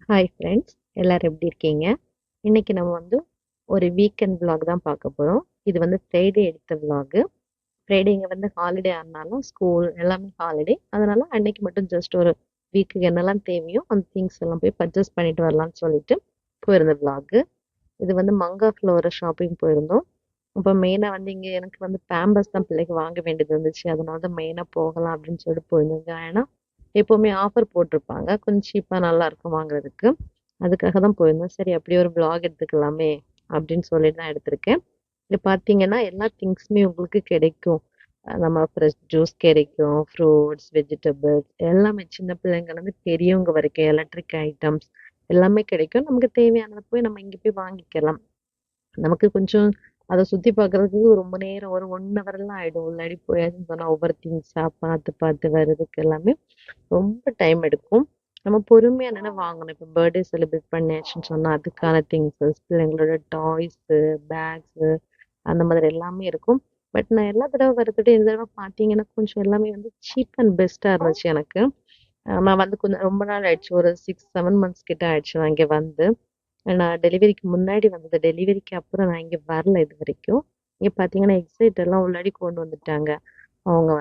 Hi friends, எல்லாரும் எப்படி இருக்கீங்க? இன்னைக்கு நம்ம ஒரு வீக்கெண்ட் vlog தான் பார்க்க போகிறோம். இது ஃப்ரைடே எடுத்த vlog. ஃப்ரைடே இங்கே ஹாலிடே ஆனாலும் ஸ்கூல் எல்லாமே ஹாலிடே. அதனால அன்னைக்கு மட்டும் ஜஸ்ட் ஒரு வீக்குக்கு என்னெல்லாம் தேவையோ அந்த திங்ஸ் எல்லாம் போய் பர்ச்சேஸ் பண்ணிட்டு வரலாம்னு சொல்லிட்டு போயிருந்த vlog. இது மங்காஃபில் ஒரு ஷாப்பிங் போயிருந்தோம். அப்போ மெயினாக இங்கே எனக்கு பேம்பர்ஸ் தான் பிள்ளைக்கு வாங்க வேண்டியது இருந்துச்சு. அதனால தான் மெயினாக போகலாம் அப்படின்னு சொல்லிட்டு போயிருந்தோங்க. ஏன்னா எப்போவுமே ஆஃபர் போட்டிருப்பாங்க, கொஞ்சம் சீப்பாக நல்லா இருக்கும் வாங்குறதுக்கு. அதுக்காக தான் போயிருந்தோம். சரி அப்படியே ஒரு vlog எடுத்துக்கலாமே அப்படின்னு சொல்லிட்டு தான் எடுத்திருக்கேன். இங்க பார்த்தீங்கன்னா எல்லா திங்ஸுமே உங்களுக்கு கிடைக்கும். நம்ம ஃப்ரெஷ் ஜூஸ் கிடைக்கும், ஃப்ரூட்ஸ், வெஜிடபிள்ஸ் எல்லாமே சின்ன பிள்ளைங்கலேருந்து பெரியவங்க வரைக்கும் எலக்ட்ரிக் ஐட்டம்ஸ் எல்லாமே கிடைக்கும். நமக்கு தேவையானதை போய் நம்ம இங்கே போய் வாங்கிக்கலாம். நமக்கு கொஞ்சம் அத சுத்தி பார்க்கறதுக்கு ரொம்ப நேரம் ஒரு 1 ஹவர்லாம் ஆயிடும். உள்ளாடி போயாச்சுன்னு சொன்னா ஒவ்வொரு திங்ஸா பார்த்து பார்த்து வர்றதுக்கு எல்லாமே ரொம்ப டைம் எடுக்கும். நம்ம பொறுமையா நின்னு வாங்கணும். இப்ப பர்த்டே செலிப்ரேட் பண்ணியாச்சுன்னு சொன்னா அதுக்கான திங்ஸஸ், பிள்ளைங்களோட டாய்ஸு, பேக்ஸு அந்த மாதிரி எல்லாமே இருக்கும். பட் நான் எல்லா தடவ வரத இந்த தடவ பார்த்தீங்கன்னா, கொஞ்சம் எல்லாமே சீப் அண்ட் பெஸ்ட்டா இருந்துச்சு எனக்கு. நான் கொஞ்சம் ரொம்ப நாள் ஆயிடுச்சு. ஒரு 6, 7 மந்த்ஸ் கிட்ட ஆயிடுச்சு நான் இங்க வந்து. நான் டெலிவரிக்கு முன்னாடி வந்தது. டெலிவரிக்கு அப்புறம் நான் இங்க வரல இதுவரைக்கும். இங்க பார்த்தீங்கன்னா, எக்ஸைட் எல்லாம் உள்ளாடி கொண்டு வந்துட்டாங்க. அவங்க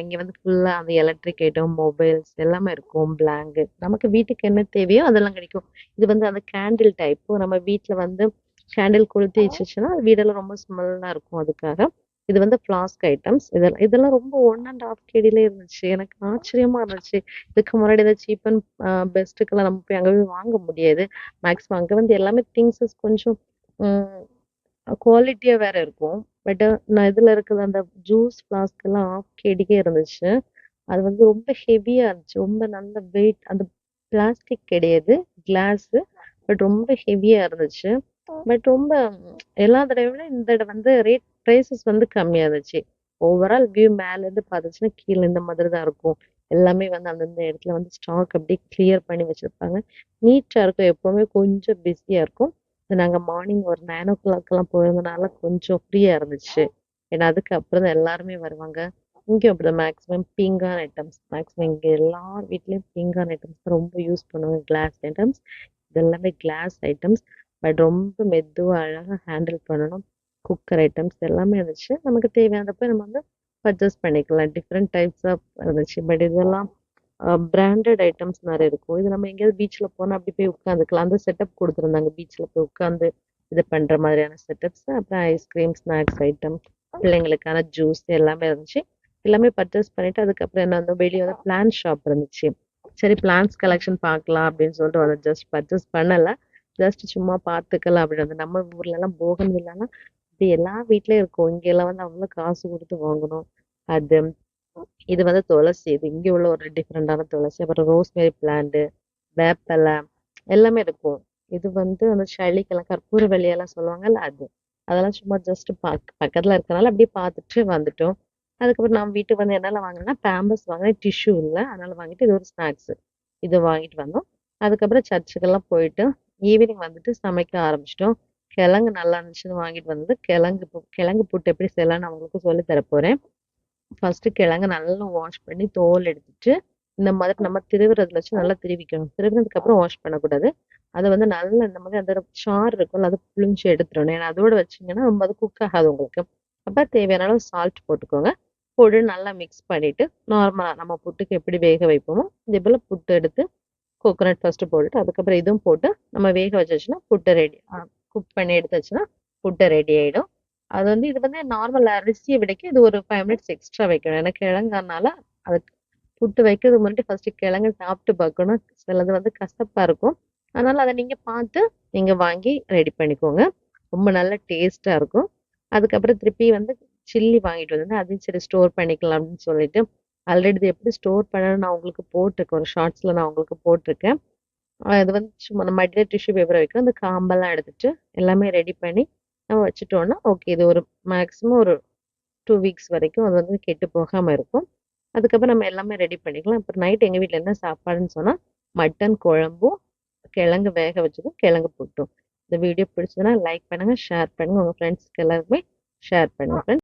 இங்க ஃபுல்லா அந்த எலக்ட்ரிக் ஐட்டம், மொபைல்ஸ் எல்லாமே இருக்கும். பிளாங்கெட் நமக்கு வீட்டுக்கு என்ன தேவையோ அதெல்லாம் கிடைக்கும். இது அந்த கேண்டில் டைப். நம்ம வீட்ல கேண்டில் கொளுத்தி வச்சுச்சுன்னா, வீடெல்லாம் ரொம்ப ஸ்மெல்லா இருக்கும் அதுக்காக. இது ஃப்ளாஸ்க் ஐட்டம்ஸ். இதெல்லாம் ரொம்ப 1 1/2 கேடில இருந்துச்சு. எனக்கு ஆச்சரியமா இருந்துச்சு. இதுக்கு முன்னாடி இந்த சீப் அண்ட் பெஸ்ட்டுக்கெல்லாம் நம்ம போய் அங்க போய் வாங்க முடியாது. மேக்ஸிமம் அங்க எல்லாமே திங்ஸஸ் கொஞ்சம் ம் குவாலிட்டியா வேற இருக்கும். பட் நான் இதுல இருக்கிற அந்த ஜூஸ் ஃப்ளாஸ்க் எல்லாம் 1/2 கேடிக்கே இருந்துச்சு. அது ரொம்ப ஹெவியா இருந்துச்சு. ரொம்ப நல்ல வெயிட். அந்த பிளாஸ்டிக் கிடையாது, கிளாஸு. பட் ரொம்ப ஹெவியா இருந்துச்சு. பட் ரொம்ப எல்லா தடவை விட இந்த தடவை ரேட் பிரைஸஸ் கம்மியா இருந்துச்சு. ஓவரால் வியூ மேல இருந்து பார்த்துச்சுன்னா கீழ இந்த மாதிரி தான் இருக்கும். எல்லாமே அந்தந்த இடத்துல ஸ்டாக் அப்படியே கிளியர் பண்ணி வச்சிருப்பாங்க. நீட்டா இருக்கும். எப்பவுமே கொஞ்சம் பிஸியா இருக்கும். நாங்க மார்னிங் ஒரு 9:00 போயிருந்தனால கொஞ்சம் ஃப்ரீயா இருந்துச்சு. ஏன்னா அதுக்கப்புறம் தான் எல்லாருமே வருவாங்க. இங்கேயும் அப்படிதான் மேக்ஸிமம் பீங்கான் ஐட்டம்ஸ். மேக்ஸிமம் இங்க எல்லார் வீட்லயும் பீங்கான் ஐட்டம்ஸ் தான் ரொம்ப யூஸ் பண்ணுவாங்க. Class items. இது எல்லாமே கிளாஸ் ஐட்டம்ஸ். பட் ரொம்ப மெதுவா அழகா ஹேண்டில் பண்ணணும். குக்கர் ஐட்டம்ஸ் எல்லாமே இருந்துச்சு. நமக்கு தேவையானப்ப நம்ம பர்ச்சேஸ் பண்ணிக்கலாம். டிஃப்ரெண்ட் டைப்ஸ் ஆஃப் இருந்துச்சு. பட் இதெல்லாம் பிராண்டட் ஐட்டம்ஸ் நிறைய இருக்கும். இது நம்ம எங்கேயாவது பீச்ல போனா அப்படி போய் உட்காந்துக்கலாம். அந்த செட்டப் கொடுத்துருந்தாங்க. பீச்ல போய் உட்காந்து இது பண்ற மாதிரியான செட்டப்ஸ். அப்புறம் ஐஸ்கிரீம், ஸ்நாக்ஸ் ஐட்டம், பிள்ளைங்களுக்கான ஜூஸ் எல்லாமே இருந்துச்சு. எல்லாமே பர்ச்சேஸ் பண்ணிட்டு அதுக்கப்புறம் என்ன வெளியே பிளான்ட் ஷாப் இருந்துச்சு. சரி பிளான்ட்ஸ் கலெக்ஷன் பார்க்கலாம் அப்படின்னு சொல்லிட்டு ஜஸ்ட் பர்ச்சேஸ் பண்ணல. ஜஸ்ட் சும்மா பார்த்துக்கலாம் அப்படின்னு நம்ம ஊர்ல எல்லாம் போகன் வில்லாலாம் இப்படி எல்லா வீட்லயும் இருக்கும். இங்க எல்லாம் அவ்வளவு காசு கொடுத்து வாங்கணும். அது இது துளசி. இது இங்க உள்ள ஒரு டிஃப்ரெண்டான துளசி. அப்புறம் ரோஸ்மேரி பிளான்ட், வேப்பலை எல்லாமே இருக்கும். இது அந்த சளிக்கெல்லாம் கற்பூரவள்ளி எல்லாம் சொல்லுவாங்கல்ல அது. அதெல்லாம் சும்மா ஜஸ்ட் பக்கத்துல இருக்கனால அப்படியே பார்த்துட்டு வந்துட்டோம். அதுக்கப்புறம் நான் வீட்டுக்கு என்னெல்லாம் வாங்கினேன்னா பேம்பர்ஸ் வாங்கினேன். டிஷ்யூ இல்லை, அதனால வாங்கிட்டு இது ஒரு ஸ்நாக்ஸ் இது வாங்கிட்டு வந்தோம். அதுக்கப்புறம் சர்ச்சுக்கெல்லாம் போயிட்டு ஈவினிங் சமைக்க ஆரம்பிச்சிட்டோம். கிழங்கு நல்லா இருந்துச்சுன்னு வாங்கிட்டு கிழங்கு புட்டு எப்படி செய்யலாம்னு அவங்களுக்கு சொல்லி தர போறேன். ஃபர்ஸ்ட் கிழங்க நல்லா வாஷ் பண்ணி தோல் எடுத்துட்டு இந்த மாதிரி நம்ம திருவுறதுல வச்சு நல்லா திருவிக்கணும். திருவினதுக்கு அப்புறம் வாஷ் பண்ணக்கூடாது. அதை நல்லா இந்த மாதிரி அந்த சாறு இருக்கும்ல அதை புளிஞ்சு எடுத்துடணும். ஏன்னா அதோட வச்சீங்கன்னா ரொம்ப அது குக் ஆகாது உங்களுக்கு. அப்ப தேவையான அளவு சால்ட் போட்டுக்கோங்க. போட்டு நல்லா மிக்ஸ் பண்ணிட்டு நார்மலா நம்ம புட்டுக்கு எப்படி வேக வைப்போமோ இதே போல புட்டு எடுத்து கோகோனட் ஃபர்ஸ்ட் போட்டுட்டு அதுக்கப்புறம் இதுவும் போட்டு நம்ம வேக வச்சுன்னா புட்டு ரெடி. குக் பண்ணி எடுத்து வச்சுன்னா புட்டு ரெடி ஆயிடும். அது இது நார்மல் அரிசியை விடைக்கு இது ஒரு 5 மினிட்ஸ் எக்ஸ்ட்ரா வைக்கணும். எனக்கு கிழங்குனால அதுக்கு புட்டு வைக்கிறது முன்னாடி ஃபர்ஸ்ட் கிழங்கு சாப்பிட்டு பார்க்கணும். சிலது கசப்பா இருக்கும். அதனால அதை நீங்க பார்த்து நீங்க வாங்கி ரெடி பண்ணிக்கோங்க. ரொம்ப நல்ல டேஸ்டா இருக்கும். அதுக்கப்புறம் திருப்பி சில்லி வாங்கிட்டு வந்து அதையும் சரி ஸ்டோர் பண்ணிக்கலாம் அப்படின்னு சொல்லிட்டு ஆல்ரெடி இது எப்படி ஸ்டோர் பண்ணணும்னு நான் உங்களுக்கு போட்டிருக்கேன். ஒரு ஷார்ட்ஸ்ல நான் உங்களுக்கு போட்டிருக்கேன். இது சும்மா நம்ம மடியில டிஷ்யூ பேப்பர் வைக்கணும். அந்த காம்பெல்லாம் எடுத்துட்டு எல்லாமே ரெடி பண்ணி நம்ம வச்சுட்டோம்னா ஓகே. இது ஒரு மேக்ஸிமம் ஒரு 2 வீக்ஸ் வரைக்கும் அது கெட்டு போகாம இருக்கும். அதுக்கப்புறம் நம்ம எல்லாமே ரெடி பண்ணிக்கலாம். அப்புறம் நைட் எங்க வீட்ல என்ன சாப்பாடுன்னு சொன்னா மட்டன் குழம்பும் கிழங்கு வேக வச்சதும் கிழங்கு புட்டும். இந்த வீடியோ பிடிச்சதுன்னா லைக் பண்ணுங்க, ஷேர் பண்ணுங்க, உங்க ஃப்ரெண்ட்ஸ்க்கு எல்லாருக்குமே ஷேர் பண்ணுங்க.